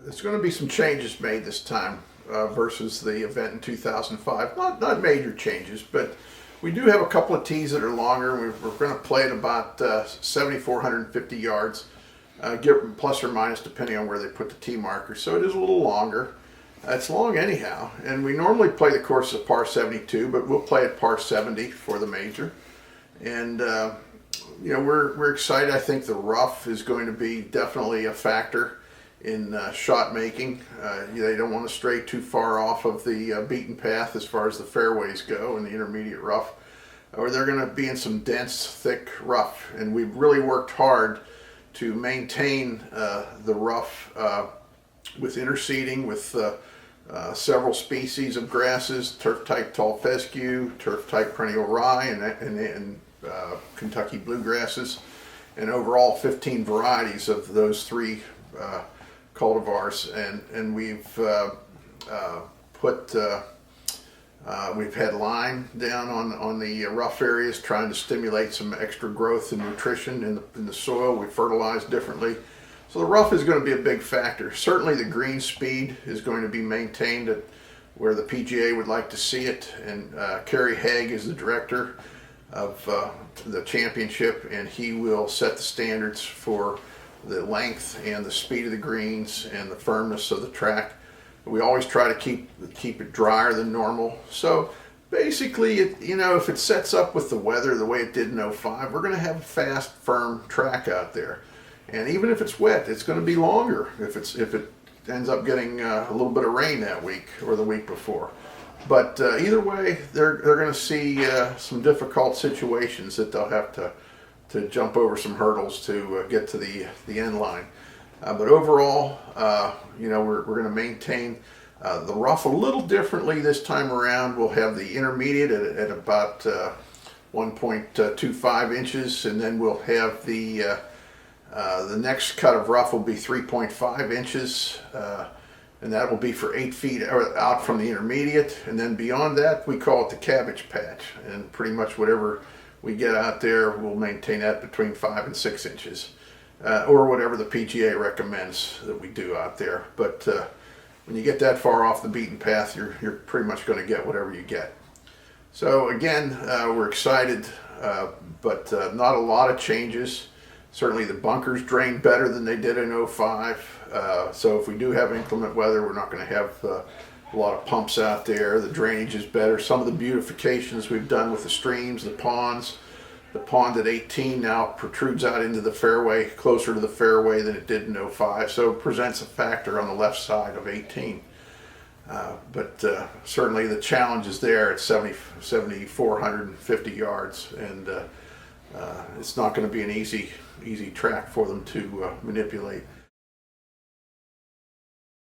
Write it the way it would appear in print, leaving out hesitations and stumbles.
there's going to be some changes made this time versus the event in 2005. Not major changes, but we do have a couple of tees that are longer. We're going to play at about 7,450 yards, plus or minus depending on where they put the tee marker. So it is a little longer. It's long anyhow, and we normally play the course at par 72, but we'll play at par 70 for the major. And we're excited. I think the rough is going to be definitely a factor in shot making. They don't want to stray too far off of the beaten path as far as the fairways go in the intermediate rough, or they're going to be in some dense, thick rough. And we've really worked hard to maintain the rough with interseeding with several species of grasses: turf-type tall fescue, turf-type perennial rye, and Kentucky bluegrasses, and overall 15 varieties of those three cultivars. And we've we've had lime down on the rough areas, trying to stimulate some extra growth and nutrition in the soil. We fertilize differently. So the rough is going to be a big factor. Certainly the green speed is going to be maintained at where the PGA would like to see it. And Kerry Haig is the director of the championship, and he will set the standards for the length and the speed of the greens and the firmness of the track. We always try to keep it drier than normal. So basically, if it sets up with the weather the way it did in '05, we're going to have a fast, firm track out there. And even if it's wet, it's going to be longer if it ends up getting a little bit of rain that week or the week before. But either way, they're going to see some difficult situations that they'll have to jump over some hurdles to get to the end line. But overall, we're going to maintain the rough a little differently this time around. We'll have the intermediate at about 1.25 inches, and then we'll have the next cut of rough will be 3.5 inches, and that will be for 8 feet out from the intermediate. And then beyond that, we call it the cabbage patch, and pretty much whatever we get out there, we'll maintain that between 5 and 6 inches, or whatever the PGA recommends that we do out there. But when you get that far off the beaten path, you're pretty much going to get whatever you get. So again, we're excited, but not a lot of changes. Certainly the bunkers drain better than they did in '05. So if we do have inclement weather, we're not going to have a lot of pumps out there. The drainage is better. Some of the beautifications we've done with the streams, the ponds. The pond at 18 now protrudes out into the fairway, closer to the fairway than it did in '05. So it presents a factor on the left side of 18. But certainly the challenge is there at 7,450 yards, and it's not going to be an easy track for them to manipulate.